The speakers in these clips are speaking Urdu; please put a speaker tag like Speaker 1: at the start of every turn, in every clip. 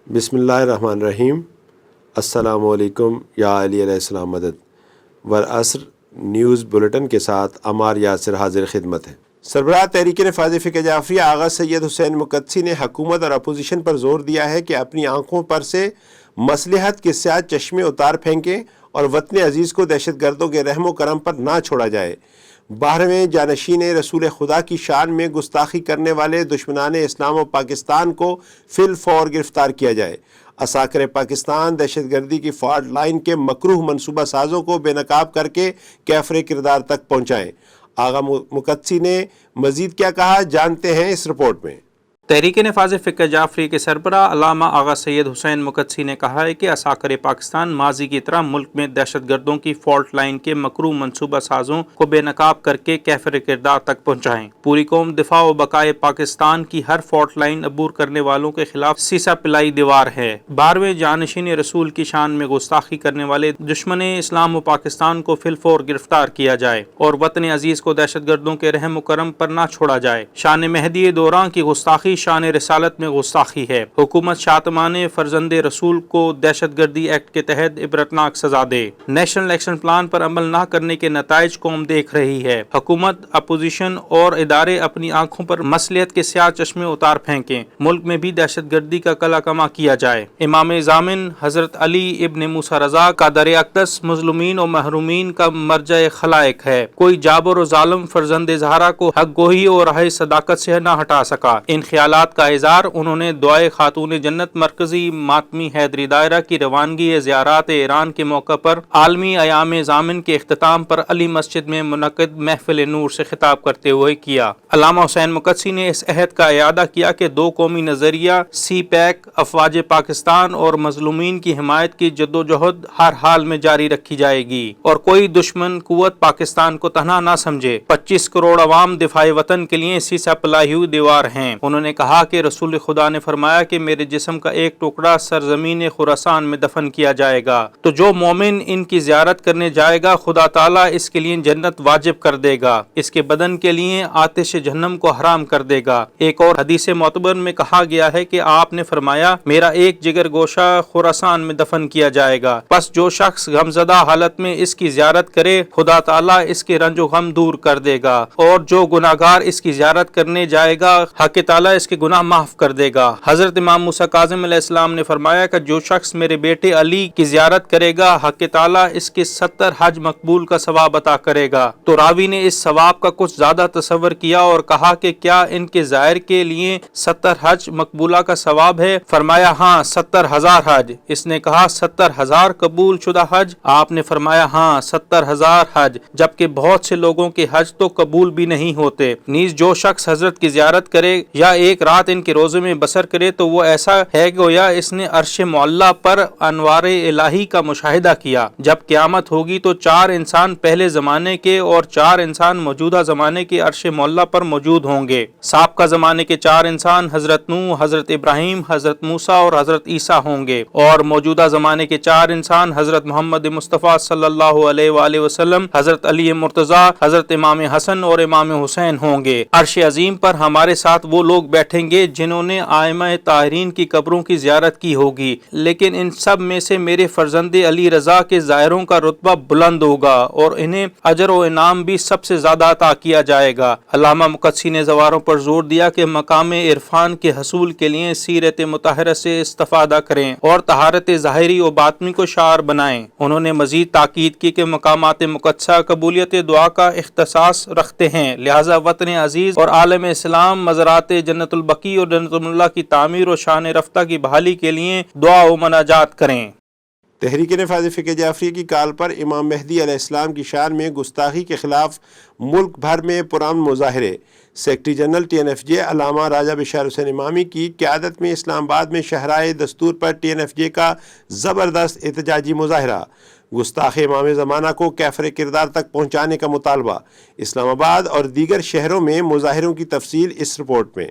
Speaker 1: بسم اللہ الرحمن الرحیم۔ السلام علیکم یا علی علیہ السلام مدد۔ والعصر نیوز بلیٹن کے ساتھ عمار یاسر حاضر خدمت ہے۔ سربراہ تحریک نفاذ فقہ جعفریہ آغا سید حسین مقدسی نے حکومت اور اپوزیشن پر زور دیا ہے کہ اپنی آنکھوں پر سے مصلحت کے سیاہ چشمے اتار پھینکیں اور وطن عزیز کو دہشت گردوں کے رحم و کرم پر نہ چھوڑا جائے۔ 12ویں جانشین رسول خدا کی شان میں گستاخی کرنے والے دشمنان اسلام و پاکستان کو فی الفور گرفتار کیا جائے۔ عساکر پاکستان دہشت گردی کی فالٹ لائن کے مکروہ منصوبہ سازوں کو بے نقاب کر کے کیفر کردار تک پہنچائیں۔ آغا مقدسی نے مزید کیا کہا، جانتے ہیں اس رپورٹ میں۔
Speaker 2: تحریک نفاذ فقہ جعفری کے سربراہ علامہ آغا سید حسین مقدسی نے کہا ہے کہ عساکر پاکستان ماضی کی طرح ملک میں دہشت گردوں کی فالٹ لائن کے مکروہ منصوبہ سازوں کو بے نقاب کر کے کیفر کردار تک پہنچائیں۔ پوری قوم دفاع و بقائے پاکستان کی ہر فالٹ لائن عبور کرنے والوں کے خلاف سیسا پلائی دیوار ہے۔ 12ویں جانشین رسول کی شان میں گستاخی کرنے والے دشمن اسلام و پاکستان کو فی الفور گرفتار کیا جائے اور وطن عزیز کو دہشت گردوں کے رحم و کرم پر نہ چھوڑا جائے۔ شان مہدی دوران کی گستاخی شان رسالت میں گستاخی ہے۔ حکومت شاطمان فرزند رسول کو دہشت گردی ایکٹ کے تحت عبرتناک سزا دے۔ نیشنل ایکشن پلان پر عمل نہ کرنے کے نتائج قوم دیکھ رہی ہے۔ حکومت، اپوزیشن اور ادارے اپنی آنکھوں پر مصلحت کے سیاہ چشمے اتار پھینکیں۔ ملک میں بھی دہشت گردی کا کلا کما کیا جائے۔ امام ضامن حضرت علی ابن موسیٰ رضا کا در اقدس مظلومین و محرومین کا مرجع خلائق ہے۔ کوئی جابر و ظالم فرزند زہرا کو حق گوئی اور راہ صداقت سے نہ ہٹا سکا۔ ان خیالات کا اظہار انہوں نے دعائے خاتون جنت مرکزی ماتمی حیدری دائرہ کی روانگی زیارات ایران کے موقع پر عالمی ایام ضامن کے اختتام پر علی مسجد میں منعقد محفل نور سے خطاب کرتے ہوئے کیا۔ علامہ حسین مقدسی نے اس عہد کا اعادہ کیا کہ دو قومی نظریہ، سی پیک، افواج پاکستان اور مظلومین کی حمایت کی جدوجہد ہر حال میں جاری رکھی جائے گی اور کوئی دشمن قوت پاکستان کو تنہا نہ سمجھے۔ 25 کروڑ عوام دفاع وطن کے لیے سیسا پلائی ہوئی دیوار ہیں۔ انہوں نے کہا کہ رسول خدا نے فرمایا کہ میرے جسم کا ایک ٹکڑا سرزمین خراسان میں دفن کیا جائے گا، تو جو مومن ان کی زیارت کرنے جائے گا خدا تعالیٰ اس کے لیے جنت واجب کر دے گا، اس کے بدن کے لیے آتش جہنم کو حرام کر دے گا۔ ایک اور حدیث معتبر میں کہا گیا ہے کہ آپ نے فرمایا میرا ایک جگر گوشہ خراسان میں دفن کیا جائے گا، بس جو شخص غمزدہ حالت میں اس کی زیارت کرے خدا تعالیٰ اس کے رنج و غم دور کر دے گا، اور جو گناہگار اس کی زیارت کرنے جائے گا حق تعالیٰ اس کے گناہ معاف کر دے گا۔ حضرت امام موسیٰ کاظم علیہ السلام نے فرمایا کہ جو شخص میرے بیٹے علی کی زیارت کرے گا حق تعالیٰ اس کے 70 حج مقبول کا ثواب عطا کرے گا۔ تو راوی نے اس ثواب کا کچھ زیادہ تصور کیا اور کہا کہ کیا ان کے زائر کے لیے 70 حج مقبولہ کا ثواب ہے؟ فرمایا ہاں، 70,000 حج۔ اس نے کہا 70,000 قبول شدہ حج؟ آپ نے فرمایا ہاں، 70,000 حج، جبکہ بہت سے لوگوں کے حج تو قبول بھی نہیں ہوتے۔ نیز جو شخص حضرت کی زیارت کرے یا ایک رات ان کے روزے میں بسر کرے تو وہ ایسا ہے گویا اس نے عرش معلیٰ پر انوار الہی کا مشاہدہ کیا۔ جب قیامت ہوگی تو 4 انسان پہلے زمانے کے اور 4 انسان موجودہ زمانے کے عرش معلیٰ پر موجود ہوں گے۔ سابقہ زمانے کے 4 انسان حضرت نوح، حضرت ابراہیم، حضرت موسیٰ اور حضرت عیسیٰ ہوں گے، اور موجودہ زمانے کے 4 انسان حضرت محمد مصطفیٰ صلی اللہ علیہ وآلہ وسلم، حضرت علی مرتضیٰ، حضرت امام حسن اور امام حسین ہوں گے۔ عرش عظیم پر ہمارے ساتھ وہ لوگ بیٹھیں گے جنہوں نے ائمہ طاہرین کی قبروں کی زیارت کی ہوگی، لیکن ان سب میں سے میرے فرزند علی رضا کے زائروں کا رتبہ بلند ہوگا اور انہیں اجر و انعام بھی سب سے زیادہ عطا کیا جائے گا۔ علامہ مقدسی نے زواروں پر زور دیا کہ مقام عرفان کے حصول کے لیے سیرت مطہرہ سے استفادہ کریں اور طہارت ظاہری و باطنی کو شعار بنائیں۔ انہوں نے مزید تاکید کی کہ مقامات مقدسہ قبولیت دعا کا اختصاص رکھتے ہیں، لہذا وطن عزیز اور عالم اسلام مزارات جنت البقیع اور جنت اللہ کی تعمیر و شان رفتہ کی بحالی کے لیے دعا و مناجات کریں۔
Speaker 1: تحریک نفاذ فقہ جعفریہ کی کال پر امام مہدی علیہ السلام کی شان میں گستاخی کے خلاف ملک بھر میں پرامن مظاہرے۔ سیکرٹری جنرل TNFJ علامہ راجہ بشار حسین امامی کی قیادت میں اسلام آباد میں شاہراہ دستور پر TNFJ کا زبردست احتجاجی مظاہرہ۔ گستاخ امام زمانہ کو کیفر کردار تک پہنچانے کا مطالبہ۔ اسلام آباد اور دیگر شہروں میں مظاہروں کی تفصیل اس رپورٹ میں۔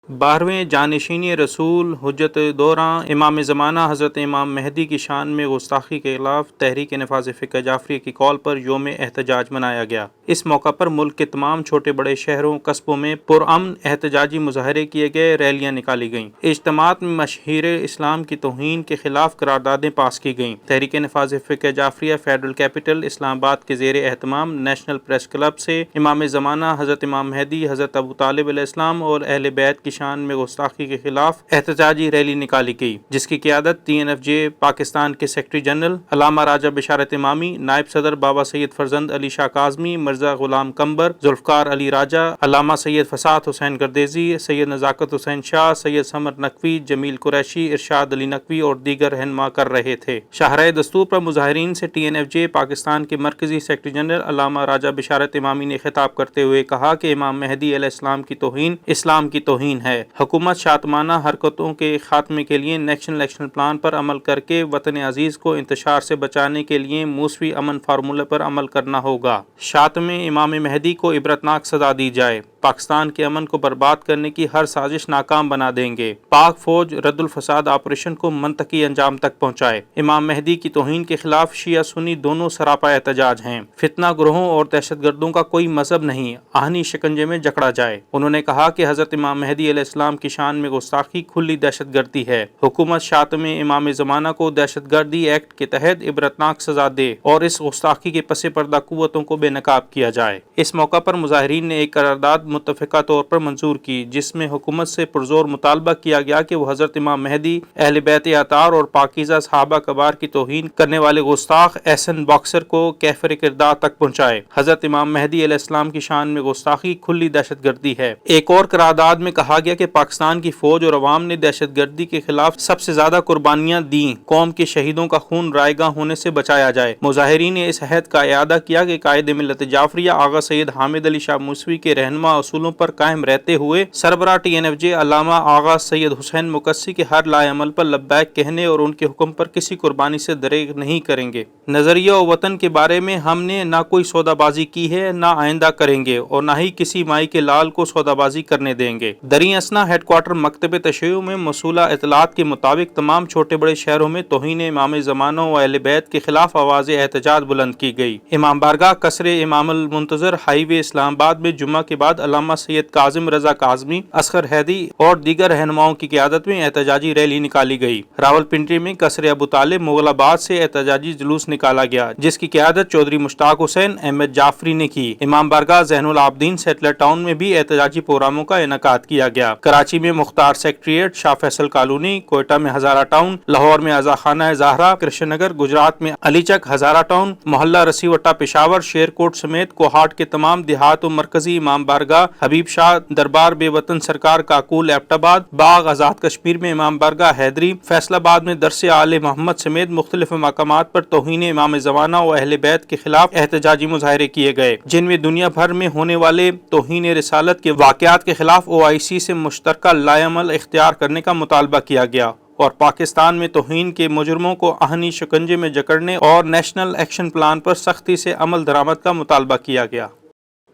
Speaker 2: 12ویں جانشینی رسول حجت دوراں امام زمانہ حضرت امام مہدی کی شان میں گستاخی کے خلاف تحریک نفاذ فقہ جعفریہ کی کال پر یوم احتجاج منایا گیا۔ اس موقع پر ملک کے تمام چھوٹے بڑے شہروں قصبوں میں پرامن احتجاجی مظاہرے کیے گئے، ریلیاں نکالی گئیں۔ اجتماعات میں مشاہیر اسلام کی توہین کے خلاف قراردادیں پاس کی گئیں۔ تحریک نفاذ فقہ جعفریہ فیڈرل کیپٹل اسلام آباد کے زیر اہتمام نیشنل پریس کلب سے امام زمانہ حضرت امام مہدی حضرت ابو طالب علیہ السلام اور اہل بیت کی شان میں گستاخی کے خلاف احتجاجی ریلی نکالی گئی، جس کی قیادت TNFJ پاکستان کے سیکرٹری جنرل علامہ راجہ بشارت امامی، نائب صدر بابا سید فرزند علی شاہ کاظمی، مرزا غلام قمبر، ذوالفقار علی راجہ، علامہ سید فساد حسین گردیزی، سید نزاکت حسین شاہ، سید سمر نقوی، جمیل قریشی، ارشاد علی نقوی اور دیگر رہنما کر رہے تھے۔ شاہراہ دستور پر مظاہرین سے TNFJ پاکستان کے مرکزی سیکرٹری جنرل علامہ راجہ بشارت امامی نے خطاب کرتے ہوئے کہا کہ امام مہدی علیہ السلام کی توہین اسلام کی توہین ہے۔ حکومت شاطمانہ حرکتوں کے خاتمے کے لیے نیشنل ایکشن پلان پر عمل کر کے وطن عزیز کو انتشار سے بچانے کے لیے موسوی امن فارمولہ پر عمل کرنا ہوگا۔ شاطم امام مہدی کو عبرتناک سزا دی جائے، پاکستان کے امن کو برباد کرنے کی ہر سازش ناکام بنا دیں گے۔ پاک فوج رد الفساد آپریشن کو منطقی انجام تک پہنچائے۔ امام مہدی کی توہین کے خلاف شیعہ سنی دونوں سراپا احتجاج ہیں۔ فتنہ گروہوں اور دہشت گردوں کا کوئی مذہب نہیں، آہنی شکنجے میں جکڑا جائے۔ انہوں نے کہا کہ حضرت امام مہدی علیہ السلام کی شان میں گستاخی کھلی دہشت گردی ہے۔ حکومت شاطم امام زمانہ کو دہشت گردی ایکٹ کے تحت عبرتناک سزا دے اور اس گستاخی کے پس پردہ قوتوں کو بے نقاب کیا جائے۔ اس موقع پر مظاہرین نے ایک قرارداد متفقہ طور پر منظور کی، جس میں حکومت سے پرزور مطالبہ کیا گیا کہ وہ حضرت امام مہدی، اہل بیت اطہار اور پاکیزہ صحابہ کبار کی توہین کرنے والے گستاخ احسن باکسر کو کیفر کردار تک پہنچائے۔ حضرت امام مہدی علیہ السلام کی شان میں گستاخی کھلی دہشت گردی ہے۔ ایک اور قرارداد میں کہا گیا کہ پاکستان کی فوج اور عوام نے دہشت گردی کے خلاف سب سے زیادہ قربانیاں دیں، قوم کے شہیدوں کا خون رائے گاں ہونے سے بچایا جائے۔ مظاہرین نے اس عہد کا اعادہ کیا کہ قائد ملت جعفریہ آغا سید حامد علی شاہ موسوی کے رہنما اصولوں پر قائم رہتے ہوئے سربراہ TNFJ علامہ آغا سید حسین مقدسی کے ہر لائے عمل پر لبیک کہنے اور ان کے حکم پر کسی قربانی سے دریغ نہیں کریں گے۔ نظریہ و وطن کے بارے میں ہم نے نہ کوئی سودا بازی کی ہے، نہ آئندہ کریں گے، اور نہ ہی کسی مائی کے لال کو سودا بازی کرنے دیں گے۔ دریں اثنا ہیڈ کوارٹر مکتب تشیع میں موصولہ اطلاعات کے مطابق تمام چھوٹے بڑے شہروں میں توہین امام زمانہ و اہل بیت کے خلاف آواز احتجاج بلند کی گئی۔ امام بارگاہ قصر امام المنتظر ہائی وے اسلام آباد میں جمعہ کے بعد علامہ سید کاظم رضا کاظمی، اصغر حیدری اور دیگر رہنماؤں کی قیادت میں احتجاجی ریلی نکالی گئی۔ راولپنڈی میں قصر ابو طالب مغل آباد سے احتجاجی جلوس نکالا گیا، جس کی قیادت چودھری مشتاق حسین احمد جعفری نے کی۔ امام بارگاہ زین العابدین سیٹلر ٹاؤن میں بھی احتجاجی پروگراموں کا انعقاد کیا گیا۔ کراچی میں مختار سیکریٹریٹ، شاہ فیصل کالونی، کوئٹہ میں ہزارہ ٹاؤن، لاہور میں آزا خانہ زہرا، کرشن نگر، گجرات میں علی چک ہزارہ ٹاؤن، محلہ رسی وٹا پشاور، شیر کوٹ سمیت کوہاٹ کے تمام دیہات و مرکزی امام بارگاہ حبیب شاہ دربار بے وطن سرکار کاکول ایبٹ آباد، باغ آزاد کشمیر میں امام بارگاہ حیدری، فیصل آباد میں درس آل محمد سمیت مختلف مقامات پر توہین امام زمانہ و اہل بیت کے خلاف احتجاجی مظاہرے کیے گئے، جن میں دنیا بھر میں ہونے والے توہین رسالت کے واقعات کے خلاف OIC سے مشترکہ لائحہ عمل اختیار کرنے کا مطالبہ کیا گیا اور پاکستان میں توہین کے مجرموں کو آہنی شکنجے میں جکڑنے اور نیشنل ایکشن پلان پر سختی سے عمل درآمد کا مطالبہ کیا گیا۔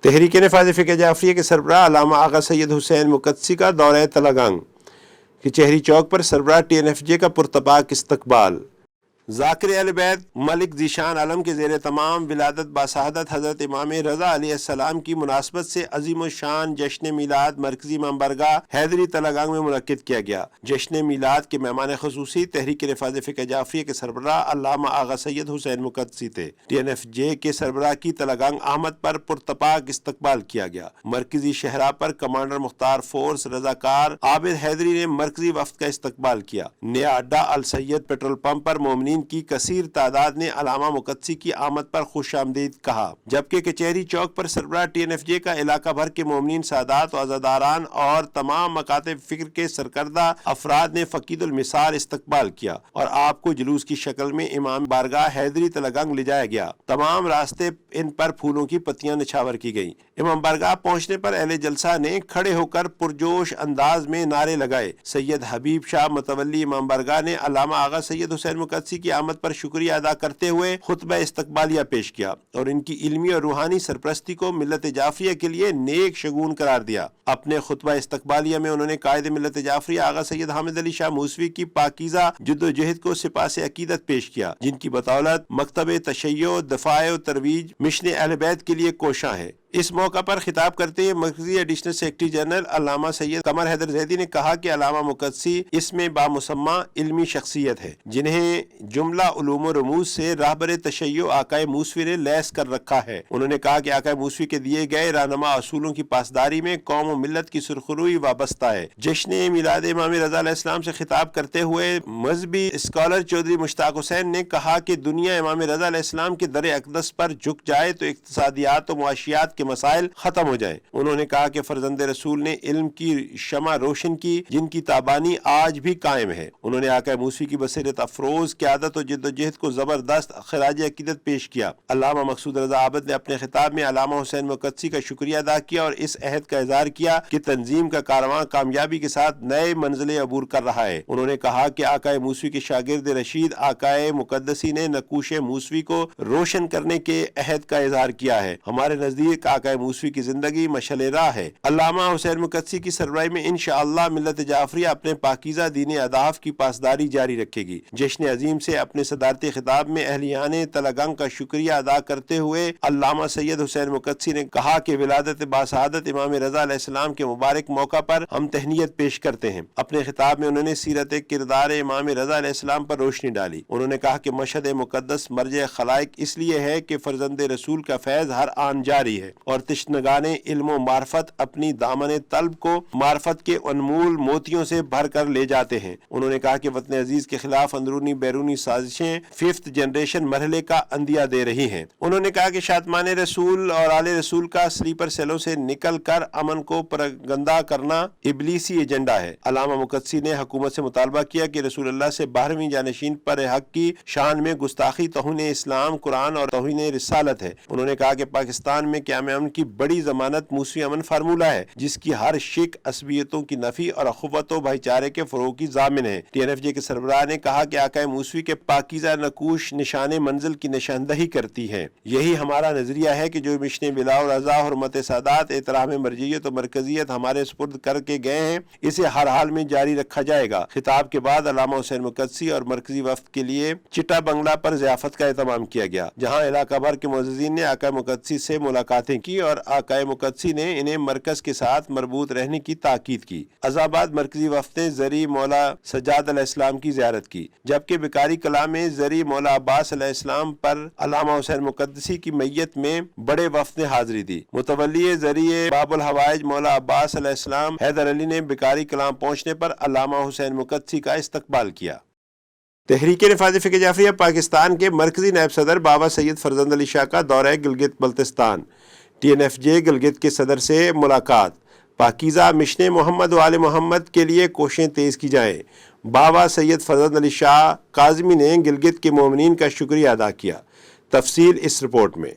Speaker 1: تحریک نفاذ فقہ جعفریہ کے سربراہ علامہ آغا سید حسین مقدسی کا دورہ تلنگانگ، کچہری چوک پر سربراہ TNFJ کا پرتپاک استقبال۔ ذاکر اہل بیت ملک ذیشان عالم کے زیر تمام ولادت باسعادت حضرت امام رضا علیہ السلام کی مناسبت سے عظیم الشان جشن میلاد مرکزی امام بارگاہ حیدری تلنگانگ میں منعقد کیا گیا۔ جشن میلاد کے مہمان خصوصی تحریک نفاذ فقہ جعفریہ کے سربراہ علامہ آغا سید حسین مقدسی تھے۔ TNFJ کے سربراہ کی تلنگانگ آمد پر پرتپاک استقبال کیا گیا۔ مرکزی شہرہ پر کمانڈر مختار فورس رضاکار عابد حیدری نے مرکزی وفد کا استقبال کیا۔ نیا اڈا السید پیٹرول پمپ پر مومنین کی کثیر تعداد نے علامہ مقدسی کی آمد پر خوش آمدید کہا، جبکہ کچہری چوک پر سربراہ TNFJ کا علاقہ بھر کے مومنین سادات و عزاداران اور تمام مکاتب فکر کے سرکردہ افراد نے فقید المثال استقبال کیا اور آپ کو جلوس کی شکل میں امام بارگاہ حیدری تلنگانگ لے جایا گیا۔ تمام راستے ان پر پھولوں کی پتیاں نچھاور کی گئیں۔ امام بارگاہ پہنچنے پر اہل جلسہ نے کھڑے ہو کر پرجوش انداز میں نعرے لگائے۔ سید حبیب شاہ متولی امام بارگاہ نے علامہ آغا سید حسین مقدسی کی آمد پر شکریہ ادا کرتے ہوئے خطبہ استقبالیہ پیش کیا اور ان کی علمی اور روحانی سرپرستی کو ملت جعفریہ کے لیے نیک شگون قرار دیا۔ اپنے خطبہ استقبالیہ میں انہوں نے قائد ملت جعفریہ آغا سید حامد علی شاہ موسوی کی پاکیزہ جد و جہد کو سپاس عقیدت پیش کیا، جن کی بدولت مکتب تشیع، دفاع و ترویج مشن اہل بیت کے لیے کوشاں ہے۔ اس موقع پر خطاب کرتے ہوئے مرکزی ایڈیشنل سیکرٹری جنرل علامہ سید قمر حیدر زیدی نے کہا کہ علامہ مقدسی اس میں بامسمى علمی شخصیت ہے، جنہیں جملہ علوم و رموز سے راہبر تشیع آقائے موسوی نے لیس کر رکھا ہے۔ انہوں نے کہا کہ آقائے موسوی کے دیے گئے رہنما اصولوں کی پاسداری میں قوم و ملت کی سرخروئی وابستہ ہے۔ جشن میلاد امام رضا علیہ السلام سے خطاب کرتے ہوئے مذہبی اسکالر چودھری مشتاق حسین نے کہا کہ دنیا امام رضا علیہ السلام کے در اقدس پر جھک جائے تو اقتصادیات و معاشیات کے مسائل ختم ہو جائیں۔ انہوں نے کہا کہ فرزند رسول نے علم کی شمع روشن کی، جن کی تابانی آج بھی قائم ہے۔ انہوں نے آقا موسوی کی بصیرت افروز قیادت و جد و جہد کو زبردست خراج عقیدت پیش کیا۔ علامہ مقصود رضا عابد نے اپنے خطاب میں علامہ حسین مقدسی کا شکریہ ادا کیا اور اس عہد کا اظہار کیا کہ تنظیم کا کارواں کامیابی کے ساتھ نئے منزلیں عبور کر رہا ہے۔ انہوں نے کہا کہ آقا موسوی کے شاگرد رشید آقا مقدسی نے نقوش موسوی کو روشن کرنے کے عہد کا اظہار کیا ہے۔ ہمارے نزدیک آقا موسوی کی زندگی مشعل راہ ہے۔ علامہ حسین مقدسی کی سربراہی میں انشاءاللہ ملت جعفریہ اپنے پاکیزہ دین اہداف کی پاسداری جاری رکھے گی۔ جشن عظیم سے اپنے صدارتی خطاب میں اہلیان تلگنگ کا شکریہ ادا کرتے ہوئے علامہ سید حسین مقدسی نے کہا کہ ولادت باسعادت امام رضا علیہ السلام کے مبارک موقع پر ہم تہنیت پیش کرتے ہیں۔ اپنے خطاب میں انہوں نے سیرت کردار امام رضا علیہ السلام پر روشنی ڈالی۔ انہوں نے کہا کہ مشہد مقدس مرجع خلائق اس لیے ہے کہ فرزند رسول کا فیض ہر آن جاری ہے اور تشنگان علم و معرفت اپنی دامن طلب کو معرفت کے انمول موتیوں سے بھر کر لے جاتے ہیں۔ انہوں نے کہا کہ وطن عزیز کے خلاف اندرونی بیرونی سازشیں 5th جنریشن مرحلے کا اندیہ دے رہی ہیں۔ انہوں نے کہا کہ شادمان رسول اور آل رسول کا سلیپر سیلوں سے نکل کر امن کو پرگندہ کرنا ابلیسی ایجنڈا ہے۔ علامہ مقدسی نے حکومت سے مطالبہ کیا کہ رسول اللہ سے 12ویں جانشین پر حق کی شان میں گستاخی توہین اسلام، قرآن اور توہین رسالت ہے۔ انہوں نے کہا کہ پاکستان میں قیام امن کی بڑی ضمانت موسوی امن فارمولہ ہے، جس کی ہر شک عصبیتوں کی نفی اور اخوت و بھائی چارے کے فروغ کی ضامن ہے۔ ٹی این ایف جے کے سربراہ نے کہا کہ آقا موسوی کے پاکیزہ نقوش نشان منزل کی نشاندہی کرتی ہے۔ یہی ہمارا نظریہ ہے کہ جو مشن بلا و رضا، حرمت سادات، احترام مرجعیت و مرکزیت ہمارے سپرد کر کے گئے ہیں، اسے ہر حال میں جاری رکھا جائے گا۔ خطاب کے بعد علامہ حسین مقدسی اور مرکزی وفد کے لیے چٹا بنگلہ پر ضیافت کا اہتمام کیا گیا، جہاں علاقہ بھر کے معززین نے آقا مقدسی سے ملاقاتیں کی اور آقا مقدسی نے انہیں مرکز کے ساتھ مربوط رہنے کی تاکید کی۔ عزاباد مرکزی وفد نے زرعی مولا سجاد علیہ السلام کی زیارت کی، جبکہ بکاری کلا میں زرعی مولا عباس علیہ السلام پر علامہ حسین مقدسی کی میت میں بڑے وفد نے حاضری دی۔ متولی زرعی باب الحوائج مولا عباس علیہ السلام حیدر علی نے بکاری کلام پہنچنے پر علامہ حسین مقدسی کا استقبال کیا۔ تحریک نفاذ فقہ جعفریہ پاکستان کے مرکزی نائب صدر بابا سید فرزند علی شاہ کا دورہ Gilgit Baltistan, T N F J Gilgit کے صدر سے ملاقات۔ پاکیزہ مشن محمد و آل محمد کے لیے کوششیں تیز کی جائیں۔ بابا سید فرزند علی شاہ کاظمی نے گلگت کے مومنین کا شکریہ ادا کیا۔ تفصیل اس رپورٹ میں۔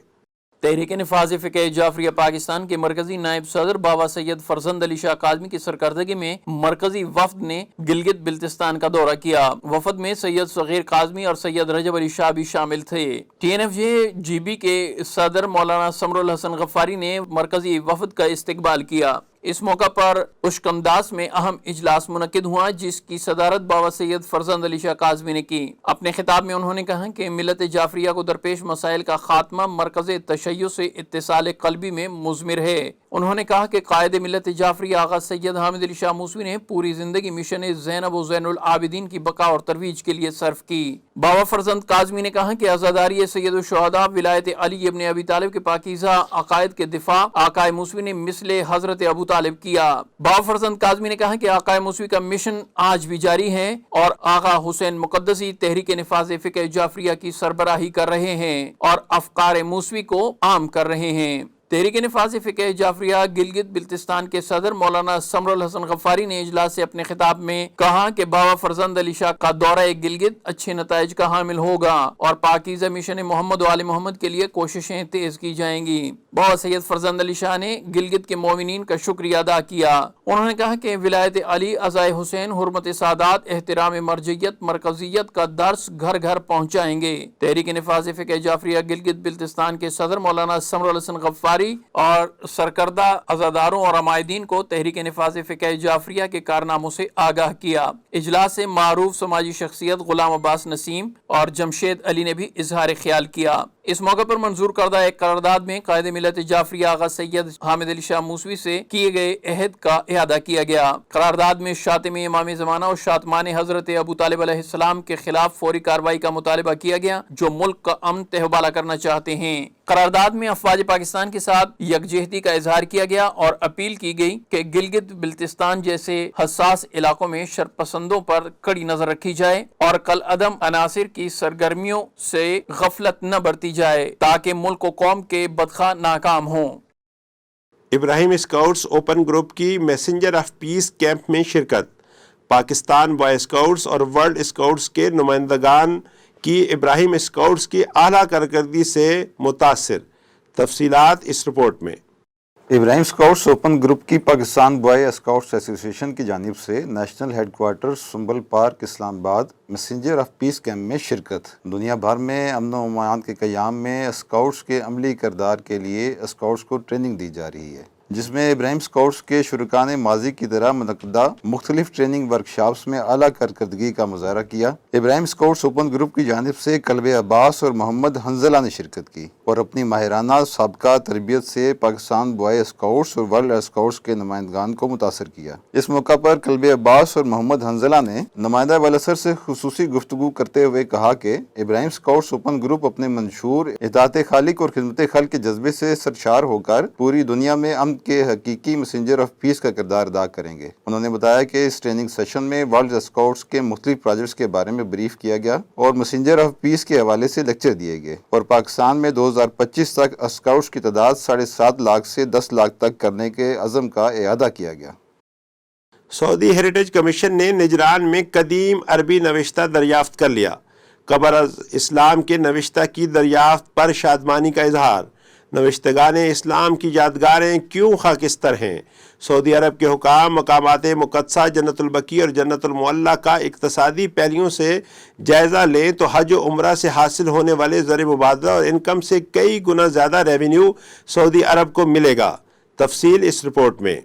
Speaker 3: تحریک نفاذ فقہ جعفریہ پاکستان کے مرکزی نائب صدر بابا سید فرزند علی شاہ کاظمی کی سرکردگی میں مرکزی وفد نے گلگت بلتستان کا دورہ کیا۔ وفد میں سید صغیر کاظمی اور سید رجب علی شاہ بھی شامل تھے۔ ٹی این ایف جے جی بی کے صدر مولانا سمر الحسن غفاری نے مرکزی وفد کا استقبال کیا۔ اس موقع پر اشکنداز میں اہم اجلاس منعقد ہوا، جس کی صدارت بابا سید فرزند علی شاہ کاظمی نے کی۔ اپنے خطاب میں انہوں نے کہا کہ ملت جعفریہ کو درپیش مسائل کا خاتمہ مرکز تشیع سے اتصال قلبی میں مضمر ہے۔ انہوں نے کہا کہ قائد ملت جعفریہ آغا سید حامد علی شاہ موسوی نے پوری زندگی مشن زینب و زین العابدین کی بقا اور ترویج کے لیے صرف کی۔ بابا فرزند کاظمی نے کہا کہ عزاداری سید الشہداء ولایت علی ابن ابی طالب کے پاکیزہ عقائد کے دفاع آقا موسوی نے مثل حضرت ابو طالب کیا۔ بابا فرزند کاظمی نے کہا کہ آقا موسوی کا مشن آج بھی جاری ہے اور آقا حسین مقدسی تحریک نفاذ فقہ جعفریہ کی سربراہی کر رہے ہیں اور افکار موسوی کو عام کر رہے ہیں۔ تحریک نفاذ فقہ جعفریہ گلگت بلتستان کے صدر مولانا سمر الحسن غفاری نے اجلاس سے اپنے خطاب میں کہا کہ بابا فرزند علی شاہ کا دورہ گلگت اچھے نتائج کا حامل ہوگا اور پاکیزہ مشن محمد و آل محمد کے لیے کوششیں تیز کی جائیں گی۔ بابا سید فرزند علی شاہ نے گلگت کے مومنین کا شکریہ ادا کیا۔ انہوں نے کہا کہ ولایت علی، عزائے حسین، حرمت سادات، احترام مرجعیت، مرکزیت کا درس گھر گھر پہنچائیں گے۔ تحریک نفاذ فقہ جعفریہ گلگت بلتستان کے صدر مولانا سمر الحسن غفاری اور سرکردہ عزاداروں اور عمائدین کو تحریک نفاذ فقہ جعفریہ کے کارناموں سے آگاہ کیا۔ اجلاس سے معروف سماجی شخصیت غلام عباس نسیم اور جمشید علی نے بھی اظہار خیال کیا۔ اس موقع پر منظور کردہ ایک قرارداد میں قائد ملت جعفریہ آغا سید حامد علی شاہ موسوی سے کیے گئے عہد کا اعادہ کیا گیا۔ قرارداد میں شاتم امام زمانہ اور شاتمان حضرت ابو طالب علیہ السلام کے خلاف فوری کارروائی کا مطالبہ کیا گیا جو ملک کا امن تہوالہ کرنا چاہتے ہیں۔ قرارداد میں افواج پاکستان کے ساتھ یکجہتی کا اظہار کیا گیا اور اپیل کی گئی کہ گلگت بلتستان جیسے حساس علاقوں میں شرپسندوں پر کڑی نظر رکھی جائے اور کل عدم عناصر کی سرگرمیوں سے غفلت نہ برتی جائے تاکہ ملک و قوم کے بدخواہ ناکام ہوں۔
Speaker 1: ابراہیم اسکاؤٹس اوپن گروپ کی میسنجر آف پیس کیمپ میں شرکت۔ پاکستان بوائے اسکاؤٹس اور ورلڈ اسکاؤٹس کے نمائندگان کی ابراہیم اسکاؤٹس کی اعلیٰ کارکردگی سے متاثر۔ تفصیلات اس رپورٹ میں۔
Speaker 4: ابراہیم اسکاؤٹس اوپن گروپ کی پاکستان بوائے اسکاؤٹس ایسوسی ایشن کی جانب سے نیشنل ہیڈ کوارٹر سنبل پارک اسلام آباد میسنجر آف پیس کیمپ میں شرکت۔ دنیا بھر میں امن و امان کے قیام میں اسکاؤٹس کے عملی کردار کے لیے اسکاؤٹس کو ٹریننگ دی جا رہی ہے، جس میں ابراہیم اسکاؤٹس کے شرکاء نے ماضی کی طرح منعقدہ مختلف ٹریننگ ورکشاپس میں اعلیٰ کارکردگی کا مظاہرہ کیا۔ ابراہیم اسکاؤٹس اوپن گروپ کی جانب سے کلب عباس اور محمد حنزلہ نے شرکت کی اور اپنی ماہرانہ سابقہ تربیت سے پاکستان بوائے اسکاؤٹس اور ورلڈ اسکاؤٹس کے نمائندگان کو متاثر کیا۔ اس موقع پر کلب عباس اور محمد حنزلہ نے نمائندہ والاسر سے خصوصی گفتگو کرتے ہوئے کہا کہ ابراہیم اسکاؤٹس اوپن گروپ اپنے منشور اطاعت خالق اور خدمت خلق کے جذبے سے سرشار ہو کر پوری دنیا میں امن کے حقیقی میسنجر آف پیس کا کردار ادا کریں گے۔ انہوں نے بتایا کہ اس ٹریننگ سیشن میں ورلڈ اسکاؤٹس کے مختلف پروجیکٹس کے بارے میں بریف کیا گیا اور میسنجر آف پیس کے حوالے سے لیکچر دیے گئے اور پاکستان میں 2025 تک اسکاؤٹس کی تعداد 7.5 لاکھ سے 10 لاکھ تک کرنے کے عزم کا اعادہ کیا گیا۔
Speaker 1: سعودی ہیریٹیج کمیشن نے نجران میں قدیم عربی نوشتہ دریافت کر لیا۔ قبر از اسلام کے نوشتہ کی دریافت پر شادمانی کا اظہار۔ نوشتگان اسلام کی یادگاریں کیوں خاکستر ہیں؟ سعودی عرب کے حکام مقامات مقدسہ جنت البقیع اور جنت المعلیٰ کا اقتصادی پہلوؤں سے جائزہ لیں تو حج و عمرہ سے حاصل ہونے والے زر مبادلہ اور انکم سے کئی گنا زیادہ ریونیو سعودی عرب کو ملے گا۔ تفصیل اس رپورٹ میں۔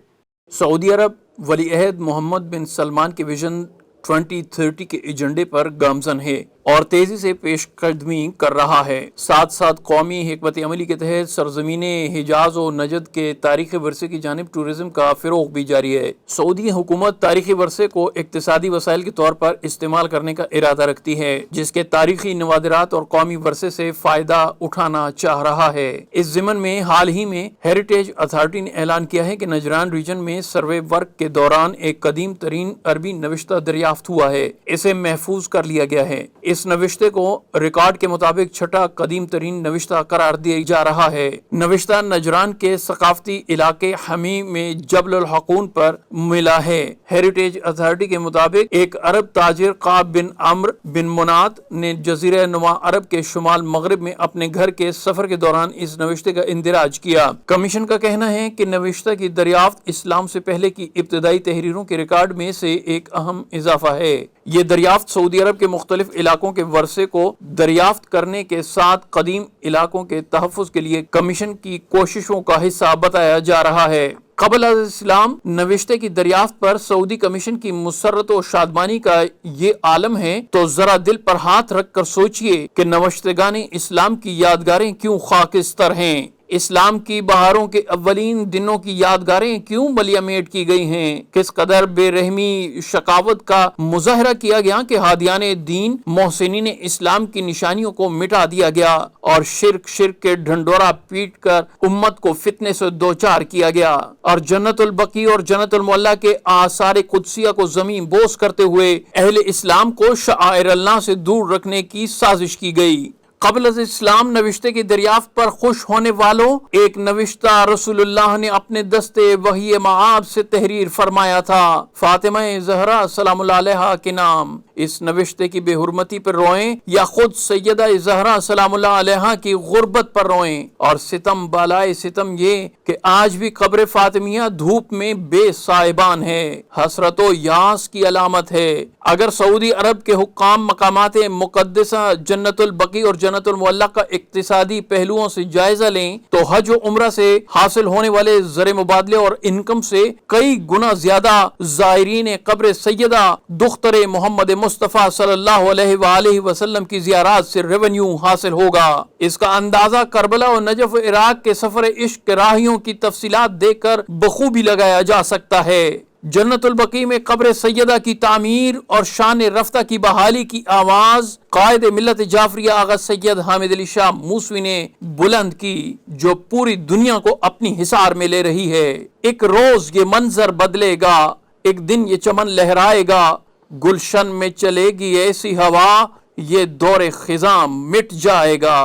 Speaker 3: سعودی عرب ولی عہد محمد بن سلمان کے ویژن 2030 کے ایجنڈے پر گامزن ہے اور تیزی سے پیش قدمی کر رہا ہے۔ ساتھ ساتھ قومی حکمت عملی کے تحت سرزمین حجاز و نجد کے تاریخی ورثے کی جانب ٹورزم کا فروغ بھی جاری ہے۔ سعودی حکومت تاریخی ورثے کو اقتصادی وسائل کے طور پر استعمال کرنے کا ارادہ رکھتی ہے، جس کے تاریخی نوادرات اور قومی ورثے سے فائدہ اٹھانا چاہ رہا ہے۔ اس ضمن میں حال ہی میں ہیریٹیج اتھارٹی نے اعلان کیا ہے کہ نجران ریجن میں سروے ورک کے دوران ایک قدیم ترین عربی نوشتہ دریافت ہوا ہے۔ اسے محفوظ کر لیا گیا ہے۔ اس نوشتے کو ریکارڈ کے مطابق چھٹا قدیم ترین نوشتہ قرار دیا جا رہا ہے۔ نوشتہ نجران کے ثقافتی علاقے حمی میں جبل الحقون پر ملا ہے۔ ہیریٹیج اتھارٹی کے مطابق ایک عرب تاجر قاب بن عمرو بن منات نے جزیرہ نما عرب کے شمال مغرب میں اپنے گھر کے سفر کے دوران اس نوشتے کا اندراج کیا۔ کمیشن کا کہنا ہے کہ نوشتہ کی دریافت اسلام سے پہلے کی ابتدائی تحریروں کے ریکارڈ میں سے ایک اہم اضافہ ہے۔ یہ دریافت سعودی عرب کے مختلف علاقوں کے ورثے کو دریافت کرنے کے ساتھ قدیم علاقوں کے تحفظ کے لیے کمیشن کی کوششوں کا حصہ بتایا جا رہا ہے۔ قبل از اسلام نوشتے کی دریافت پر سعودی کمیشن کی مسرت و شادمانی کا یہ عالم ہے تو ذرا دل پر ہاتھ رکھ کر سوچئے کہ نوشتگان اسلام کی یادگاریں کیوں خاکستر ہیں۔ اسلام کی بہاروں کے اولین دنوں کی یادگاریں کیوں ملیامیٹ کی گئی ہیں۔ کس قدر بے رحمی شقاوت کا مظاہرہ کیا گیا کہ ہادیان دین محسنین اسلام کی نشانیوں کو مٹا دیا گیا اور شرک کے ڈھنڈورا پیٹ کر امت کو فتنے سے دوچار کیا گیا اور جنت البقیع اور جنت المعلیٰ کے آثار قدسیہ کو زمین بوس کرتے ہوئے اہل اسلام کو شعائر اللہ سے دور رکھنے کی سازش کی گئی۔ قبل از اسلام نوشتے کی دریافت پر خوش ہونے والوں، ایک نوشتہ رسول اللہ نے اپنے دستے وحی معاب سے تحریر فرمایا تھا، فاطمہ زہرا سلام اللہ علیہا کے نام۔ اس نوشتے کی بے حرمتی پر روئیں یا خود سیدہ زہرا سلام اللہ علیہا کی غربت پر روئیں، اور ستم بالائے ستم یہ کہ آج بھی قبر فاطمیہ دھوپ میں بے صاحبان ہے، حسرت و یاس کی علامت ہے۔ اگر سعودی عرب کے حکام مقامات مقدسہ جنت البقیع اور جنت المعلیٰ کا اقتصادی پہلوؤں سے جائزہ لیں تو حج و عمرہ سے حاصل ہونے والے زر مبادلے اور انکم سے کئی گنا زیادہ زائرین قبر سیدہ دختر محمد مصطفیٰ صلی اللہ علیہ وآلہ وسلم کی زیارات سے ریونیو حاصل ہوگا۔ اس کا اندازہ کربلا اور نجف و عراق کے سفر عشق کے راہیوں کی تفصیلات دیکھ کر بخوبی لگایا جا سکتا ہے۔ جنت البقیع میں قبر سیدہ کی تعمیر اور شان رفتہ کی بحالی کی آواز قائد ملت جعفریہ آغا سید حامد علی شاہ موسوی نے بلند کی، جو پوری دنیا کو اپنی حصار میں لے رہی ہے۔ ایک روز یہ منظر بدلے گا، ایک دن یہ چمن لہرائے گا، گلشن میں چلے گی ایسی ہوا، یہ دور خزاں مٹ جائے گا،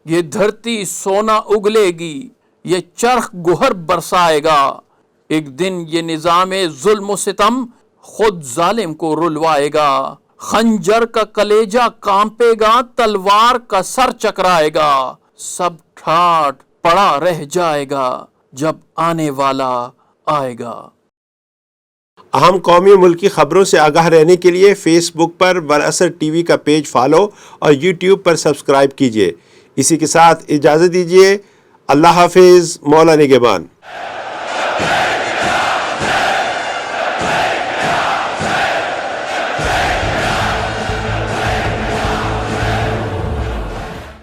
Speaker 3: یہ دھرتی سونا اگلے گی، یہ چرخ گوہر برسائے گا، ایک دن یہ نظام ظلم و ستم خود ظالم کو رلوائے گا، خنجر کا کلیجہ کانپے گا، تلوار کا سر چکرائے گا، سب ٹھاٹ پڑا رہ جائے گا جب آنے والا آئے گا۔
Speaker 1: اہم قومی ملکی خبروں سے آگاہ رہنے کے لیے فیس بک پر وراثر ٹی وی کا پیج فالو اور یوٹیوب پر سبسکرائب کیجیے۔ اسی کے ساتھ اجازت دیجیے، اللہ حافظ، مولا نگہبان۔